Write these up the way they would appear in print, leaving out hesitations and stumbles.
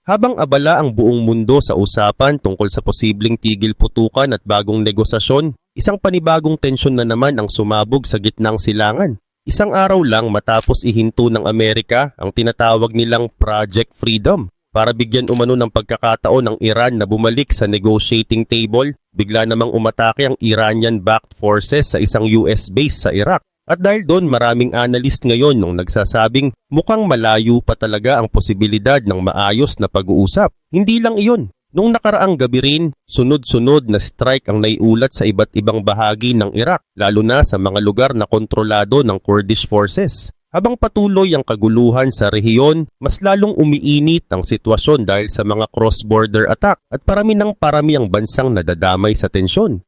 Habang abala ang buong mundo sa usapan tungkol sa posibleng tigil putukan at bagong negosasyon, isang panibagong tensyon na naman ang sumabog sa gitnang silangan. Isang araw lang matapos ihinto ng Amerika ang tinatawag nilang Project Freedom para bigyan umano ng pagkakataon ng Iran na bumalik sa negotiating table, bigla namang umatake ang Iranian-backed forces sa isang US base sa Iraq. At dahil doon maraming analyst ngayon nung nagsasabing mukhang malayo pa talaga ang posibilidad ng maayos na pag-uusap. Hindi lang iyon. Nung nakaraang gabi rin, sunod-sunod na strike ang naiulat sa iba't ibang bahagi ng Iraq, lalo na sa mga lugar na kontrolado ng Kurdish forces. Habang patuloy ang kaguluhan sa rehiyon, mas lalong umiinit ang sitwasyon dahil sa mga cross-border attack at parami ang bansang nadadamay sa tensyon.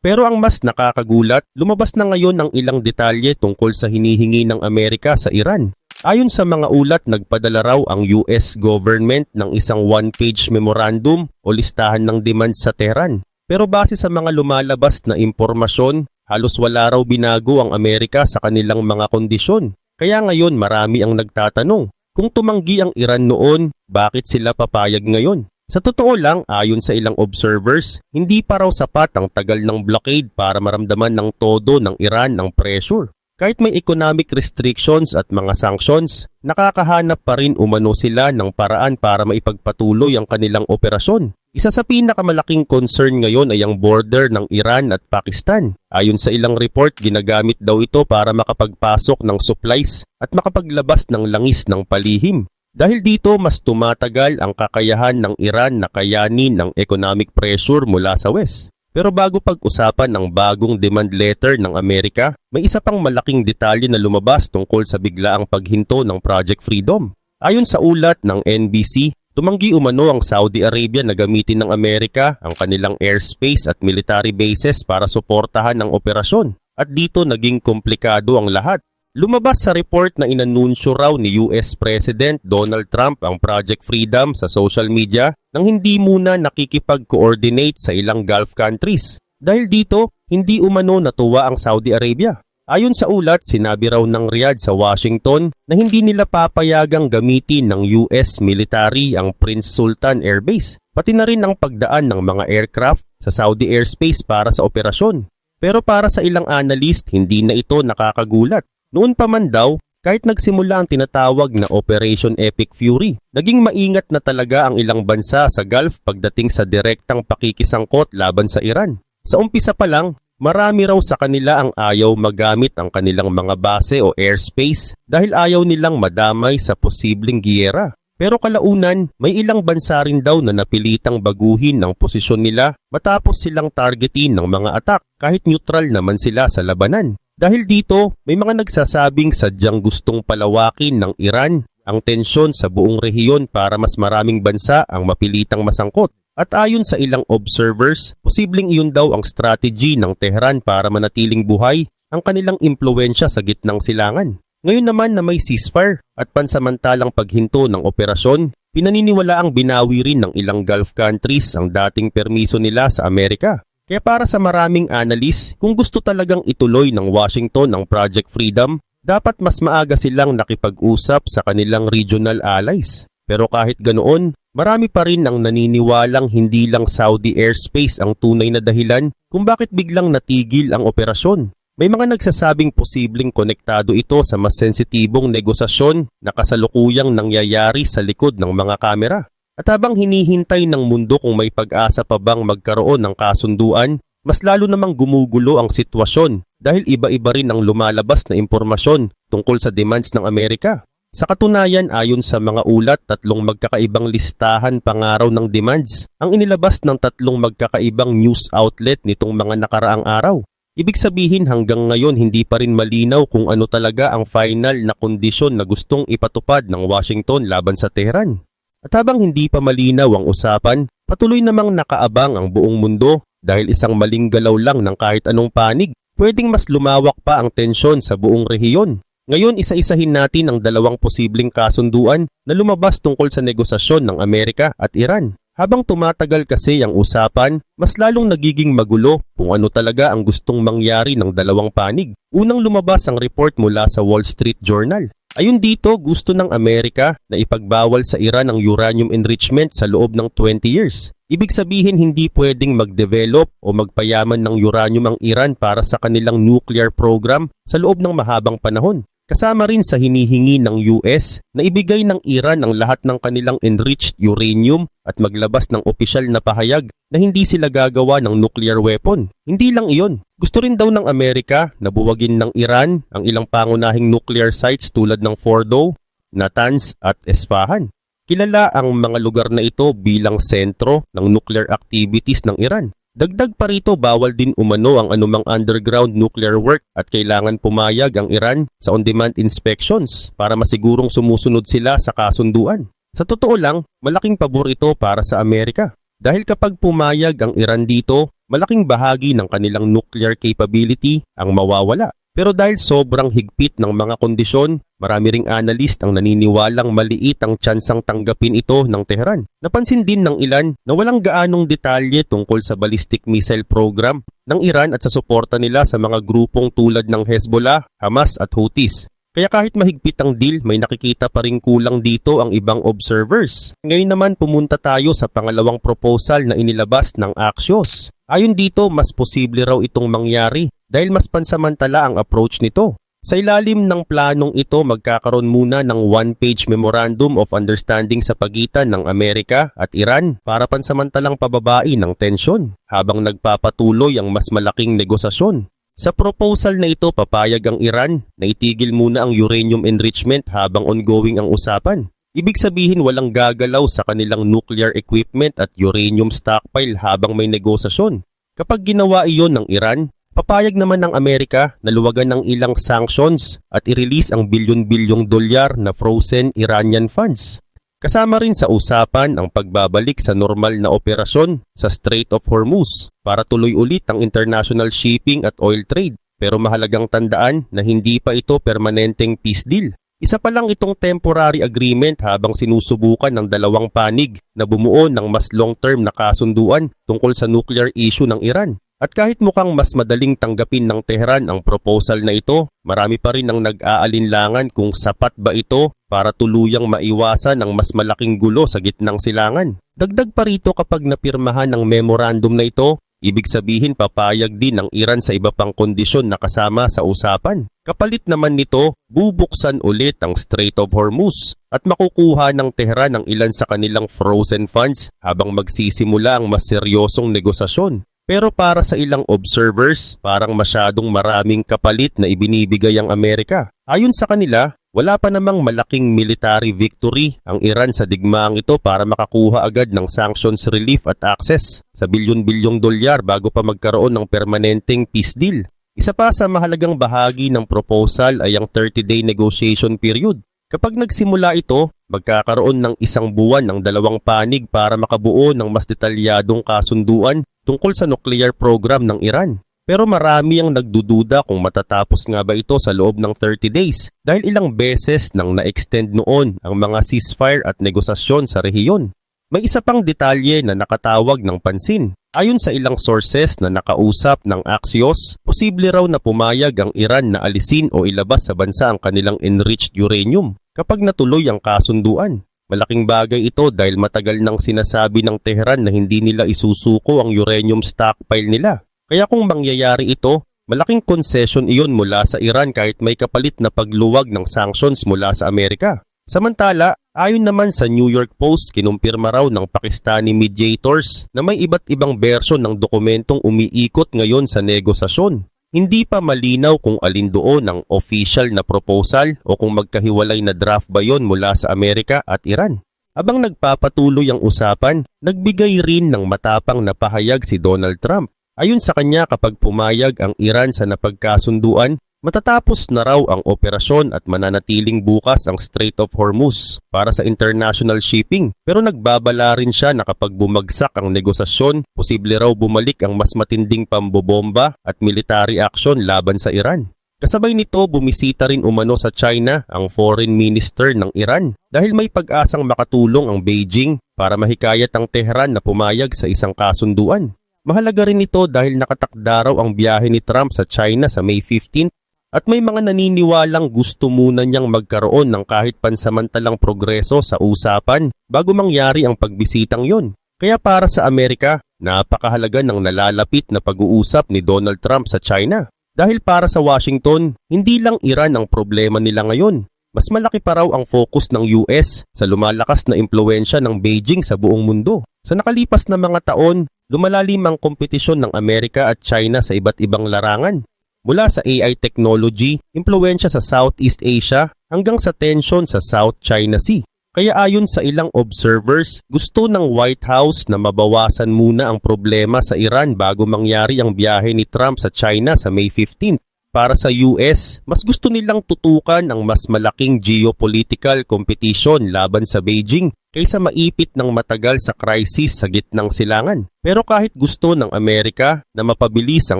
Pero ang mas nakakagulat, lumabas na ngayon ang ilang detalye tungkol sa hinihingi ng Amerika sa Iran. Ayon sa mga ulat, nagpadala raw ang US government ng isang one-page memorandum o listahan ng demands sa Tehran. Pero base sa mga lumalabas na impormasyon, halos wala raw binago ang Amerika sa kanilang mga kondisyon. Kaya ngayon marami ang nagtatanong, kung tumanggi ang Iran noon, bakit sila papayag ngayon? Sa totoo lang, ayon sa ilang observers, hindi pa raw sapat ang tagal ng blockade para maramdaman ng todo ng Iran ang pressure. Kahit may economic restrictions at mga sanctions, nakakahanap pa rin umano sila ng paraan para maipagpatuloy ang kanilang operasyon. Isa sa pinakamalaking concern ngayon ay ang border ng Iran at Pakistan. Ayon sa ilang report, ginagamit daw ito para makapagpasok ng supplies at makapaglabas ng langis ng palihim. Dahil dito, mas tumatagal ang kakayahan ng Iran na kayanin ang economic pressure mula sa West. Pero bago pag-usapan ng bagong demand letter ng Amerika, may isa pang malaking detalye na lumabas tungkol sa biglaang paghinto ng Project Freedom. Ayon sa ulat ng NBC, tumanggi umano ang Saudi Arabia na gamitin ng Amerika ang kanilang airspace at military bases para suportahan ang operasyon. At dito naging komplikado ang lahat. Lumabas sa report na inanunsyo raw ni US President Donald Trump ang Project Freedom sa social media nang hindi muna nakikipag-coordinate sa ilang Gulf countries. Dahil dito, hindi umano natuwa ang Saudi Arabia. Ayon sa ulat, sinabi raw ng Riyadh sa Washington na hindi nila papayagang gamitin ng US military ang Prince Sultan Air Base, pati na rin ang pagdaan ng mga aircraft sa Saudi airspace para sa operasyon. Pero para sa ilang analyst, hindi na ito nakakagulat. Noon pa man daw, kahit nagsimula ang tinatawag na Operation Epic Fury, naging maingat na talaga ang ilang bansa sa Gulf pagdating sa direktang pakikisangkot laban sa Iran. Sa umpisa pa lang, marami raw sa kanila ang ayaw magamit ang kanilang mga base o airspace dahil ayaw nilang madamay sa posibleng giyera. Pero kalaunan, may ilang bansa rin daw na napilitang baguhin ang posisyon nila matapos silang targetin ng mga attack kahit neutral naman sila sa labanan. Dahil dito, may mga nagsasabing sadyang gustong palawakin ng Iran ang tensyon sa buong rehiyon para mas maraming bansa ang mapilitang masangkot. At ayon sa ilang observers, posibleng iyon daw ang strategy ng Tehran para manatiling buhay ang kanilang impluwensya sa gitnang silangan. Ngayon naman na may ceasefire at pansamantalang paghinto ng operasyon, pinaniniwalaang binawi rin ng ilang Gulf countries ang dating permiso nila sa Amerika. Kaya para sa maraming analyst, kung gusto talagang ituloy ng Washington ang Project Freedom, dapat mas maaga silang nakipag-usap sa kanilang regional allies. Pero kahit ganoon, marami pa rin ang naniniwalang hindi lang Saudi airspace ang tunay na dahilan kung bakit biglang natigil ang operasyon. May mga nagsasabing posibleng konektado ito sa mas sensitibong negosasyon na kasalukuyang nangyayari sa likod ng mga kamera. At habang hinihintay ng mundo kung may pag-asa pa bang magkaroon ng kasunduan, mas lalo namang gumugulo ang sitwasyon dahil iba-iba rin ang lumalabas na impormasyon tungkol sa demands ng Amerika. Sa katunayan, ayon sa mga ulat, tatlong magkakaibang listahan pangaraw ng demands ang inilabas ng tatlong magkakaibang news outlet nitong mga nakaraang araw. Ibig sabihin hanggang ngayon hindi pa rin malinaw kung ano talaga ang final na kondisyon na gustong ipatupad ng Washington laban sa Tehran. At habang hindi pa malinaw ang usapan, patuloy namang nakaabang ang buong mundo dahil isang maling galaw lang ng kahit anong panig, pwedeng mas lumawak pa ang tensyon sa buong rehiyon. Ngayon isa-isahin natin ang dalawang posibleng kasunduan na lumabas tungkol sa negosasyon ng Amerika at Iran. Habang tumatagal kasi ang usapan, mas lalong nagiging magulo kung ano talaga ang gustong mangyari ng dalawang panig. Unang lumabas ang report mula sa Wall Street Journal. Ayon dito, gusto ng Amerika na ipagbawal sa Iran ang uranium enrichment sa loob ng 20 years. Ibig sabihin hindi pwedeng mag-develop o magpayaman ng uranium ang Iran para sa kanilang nuclear program sa loob ng mahabang panahon. Kasama rin sa hinihingi ng US na ibigay ng Iran ang lahat ng kanilang enriched uranium at maglabas ng opisyal na pahayag na hindi sila gagawa ng nuclear weapon. Hindi lang iyon. Gusto rin daw ng Amerika na buwagin ng Iran ang ilang pangunahing nuclear sites tulad ng Fordow, Natanz at Esfahan. Kilala ang mga lugar na ito bilang sentro ng nuclear activities ng Iran. Dagdag pa rito, bawal din umano ang anumang underground nuclear work at kailangan pumayag ang Iran sa on-demand inspections para masigurong sumusunod sila sa kasunduan. Sa totoo lang, malaking pabor ito para sa Amerika. Dahil kapag pumayag ang Iran dito, malaking bahagi ng kanilang nuclear capability ang mawawala. Pero dahil sobrang higpit ng mga kondisyon, marami ring analyst ang naniniwalang maliit ang tsansang tanggapin ito ng Tehran. Napansin din ng ilan na walang gaanong detalye tungkol sa ballistic missile program ng Iran at sa suporta nila sa mga grupong tulad ng Hezbollah, Hamas at Houthis. Kaya kahit mahigpit ang deal, may nakikita pa ring kulang dito ang ibang observers. Ngayon naman pumunta tayo sa pangalawang proposal na inilabas ng Axios. Ayon dito, mas posible raw itong mangyari dahil mas pansamantala ang approach nito. Sa ilalim ng planong ito, magkakaroon muna ng one-page Memorandum of Understanding sa pagitan ng Amerika at Iran para pansamantalang pababain ng tensyon habang nagpapatuloy ang mas malaking negosasyon. Sa proposal na ito, papayag ang Iran na itigil muna ang uranium enrichment habang ongoing ang usapan. Ibig sabihin walang gagalaw sa kanilang nuclear equipment at uranium stockpile habang may negosasyon. Kapag ginawa iyon ng Iran, papayag naman ng Amerika na luwagan ng ilang sanctions at i-release ang bilyon-bilyong dolyar na frozen Iranian funds. Kasama rin sa usapan ang pagbabalik sa normal na operasyon sa Strait of Hormuz para tuloy ulit ang international shipping at oil trade. Pero mahalagang tandaan na hindi pa ito permanenteng peace deal. Isa pa lang itong temporary agreement habang sinusubukan ng dalawang panig na bumuo ng mas long-term na kasunduan tungkol sa nuclear issue ng Iran. At kahit mukhang mas madaling tanggapin ng Tehran ang proposal na ito, marami pa rin ang nag-aalinlangan kung sapat ba ito para tuluyang maiwasan ang mas malaking gulo sa gitnang silangan. Dagdag pa rito kapag napirmahan ang memorandum na ito, ibig sabihin papayag din ng Iran sa iba pang kondisyon na kasama sa usapan. Kapalit naman nito, bubuksan ulit ang Strait of Hormuz at makukuha ng Tehran ang ilan sa kanilang frozen funds habang magsisimula ang mas seryosong negosasyon. Pero para sa ilang observers, parang masyadong maraming kapalit na ibinibigay ang Amerika. Ayon sa kanila, wala pa namang malaking military victory ang Iran sa digmaang ito para makakuha agad ng sanctions relief at access sa bilyon-bilyong dolyar bago pa magkaroon ng permanenteng peace deal. Isa pa sa mahalagang bahagi ng proposal ay ang 30-day negotiation period. Kapag nagsimula ito, magkakaroon ng isang buwan ang dalawang panig para makabuo ng mas detalyadong kasunduan tungkol sa nuclear program ng Iran. Pero marami ang nagdududa kung matatapos nga ba ito sa loob ng 30 days dahil ilang beses nang na-extend noon ang mga ceasefire at negosasyon sa rehiyon. May isa pang detalye na nakatawag ng pansin. Ayon sa ilang sources na nakausap ng Axios, posible raw na pumayag ang Iran na alisin o ilabas sa bansa ang kanilang enriched uranium kapag natuloy ang kasunduan. Malaking bagay ito dahil matagal nang sinasabi ng Tehran na hindi nila isusuko ang uranium stockpile nila. Kaya kung mangyayari ito, malaking concession iyon mula sa Iran kahit may kapalit na pagluwag ng sanctions mula sa Amerika. Samantala, ayon naman sa New York Post, kinumpirma raw ng Pakistani mediators na may iba't ibang bersyon ng dokumentong umiikot ngayon sa negosasyon. Hindi pa malinaw kung alin doon ang official na proposal o kung magkahiwalay na draft ba yon mula sa Amerika at Iran. Habang nagpapatuloy ang usapan, nagbigay rin ng matapang na pahayag si Donald Trump. Ayon sa kanya, kapag pumayag ang Iran sa napagkasunduan, matatapos na raw ang operasyon at mananatiling bukas ang Strait of Hormuz para sa international shipping. Pero nagbabala rin siya na kapag bumagsak ang negosasyon, posible raw bumalik ang mas matinding pambobomba at military action laban sa Iran. Kasabay nito, bumisita rin umano sa China ang foreign minister ng Iran dahil may pag-asang makatulong ang Beijing para mahikayat ang Tehran na pumayag sa isang kasunduan. Mahalaga rin ito dahil nakatakda raw ang biyahe ni Trump sa China sa May 15 At may mga naniniwalang gusto muna niyang magkaroon ng kahit pansamantalang progreso sa usapan bago mangyari ang pagbisitang yon. Kaya para sa Amerika, napakahalaga ng nalalapit na pag-uusap ni Donald Trump sa China. Dahil para sa Washington, hindi lang Iran ang problema nila ngayon. Mas malaki pa raw ang focus ng US sa lumalakas na impluwensya ng Beijing sa buong mundo. Sa nakalipas na mga taon, lumalalim ang kompetisyon ng Amerika at China sa iba't ibang larangan. Mula sa AI technology, impluwensya sa Southeast Asia hanggang sa tension sa South China Sea. Kaya ayon sa ilang observers, gusto ng White House na mabawasan muna ang problema sa Iran bago mangyari ang biyahe ni Trump sa China sa May 15. Para sa US, mas gusto nilang tutukan ang mas malaking geopolitical competition laban sa Beijing kaysa maipit ng matagal sa crisis sa gitnang silangan. Pero kahit gusto ng Amerika na mapabilis ang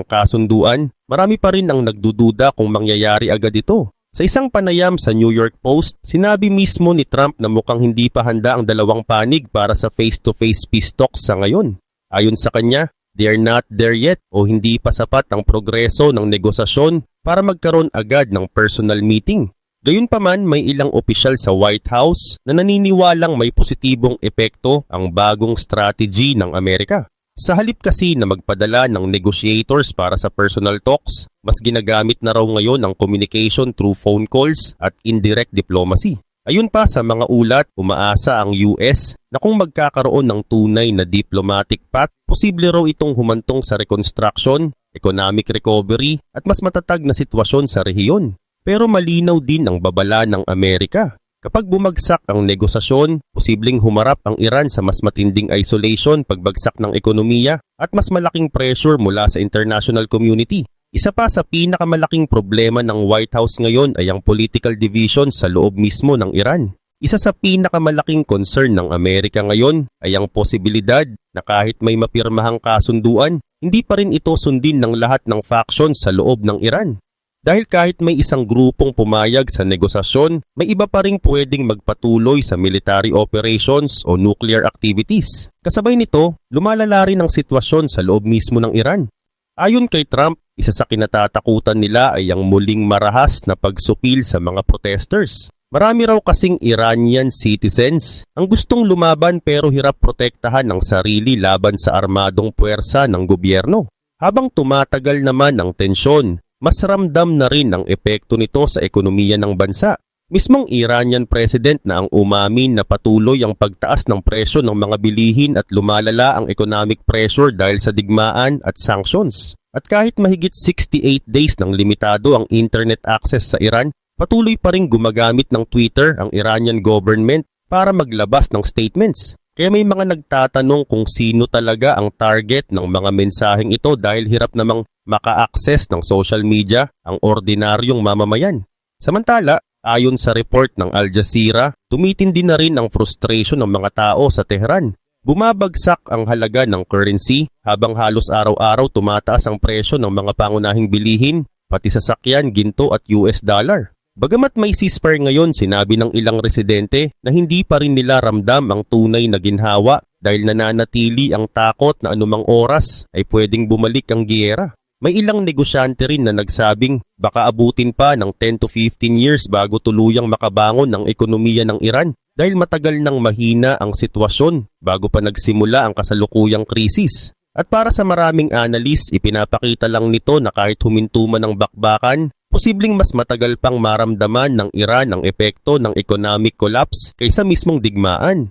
kasunduan, marami pa rin ang nagdududa kung mangyayari agad ito. Sa isang panayam sa New York Post, sinabi mismo ni Trump na mukhang hindi pa handa ang dalawang panig para sa face-to-face peace talks sa ngayon. Ayon sa kanya, they are not there yet o hindi pa sapat ang progreso ng negosasyon para magkaroon agad ng personal meeting. Gayunpaman, may ilang opisyal sa White House na naniniwalang may positibong epekto ang bagong strategy ng Amerika. Sa halip kasi na magpadala ng negotiators para sa personal talks, mas ginagamit na raw ngayon ang communication through phone calls at indirect diplomacy. Ayun pa sa mga ulat, umaasa ang US na kung magkakaroon ng tunay na diplomatic path, posible raw itong humantong sa reconstruction, economic recovery at mas matatag na sitwasyon sa rehiyon. Pero malinaw din ang babala ng Amerika. Kapag bumagsak ang negosasyon, posibleng humarap ang Iran sa mas matinding isolation, pagbagsak ng ekonomiya at mas malaking pressure mula sa international community. Isa pa sa pinakamalaking problema ng White House ngayon ay ang political division sa loob mismo ng Iran. Isa sa pinakamalaking concern ng Amerika ngayon ay ang posibilidad na kahit may mapirmahang kasunduan, hindi pa rin ito sundin ng lahat ng factions sa loob ng Iran. Dahil kahit may isang grupong pumayag sa negosasyon, may iba pa ring pwedeng magpatuloy sa military operations o nuclear activities. Kasabay nito, lumalala rin ang sitwasyon sa loob mismo ng Iran. Ayon kay Trump, isa sa kinatatakutan nila ay ang muling marahas na pagsupil sa mga protesters. Marami raw kasing Iranian citizens ang gustong lumaban pero hirap protektahan ang sarili laban sa armadong puwersa ng gobyerno. Habang tumatagal naman ang tensyon, mas ramdam na rin ang epekto nito sa ekonomiya ng bansa. Mismong Iranian president na ang umamin na patuloy ang pagtaas ng presyo ng mga bilihin at lumalala ang economic pressure dahil sa digmaan at sanctions. At kahit mahigit 68 days ng limitado ang internet access sa Iran, patuloy pa rin gumagamit ng Twitter ang Iranian government para maglabas ng statements. Kaya may mga nagtatanong kung sino talaga ang target ng mga mensaheng ito dahil hirap namang maka-access ng social media ang ordinaryong mamamayan. Samantala, ayon sa report ng Al Jazeera, tumitindi na rin ang frustration ng mga tao sa Tehran. Bumabagsak ang halaga ng currency habang halos araw-araw tumataas ang presyo ng mga pangunahing bilihin, pati sasakyan, ginto at US dollar. Bagamat may ceasefire ngayon, sinabi ng ilang residente na hindi pa rin nila ramdam ang tunay na ginhawa dahil nananatili ang takot na anumang oras ay pwedeng bumalik ang giyera. May ilang negosyante rin na nagsabing baka abutin pa ng 10 to 15 years bago tuluyang makabangon ang ekonomiya ng Iran dahil matagal nang mahina ang sitwasyon bago pa nagsimula ang kasalukuyang krisis. At para sa maraming analyst, ipinapakita lang nito na kahit huminto man ang bakbakan, posibleng mas matagal pang maramdaman ng Iran ang epekto ng economic collapse kaysa mismong digmaan.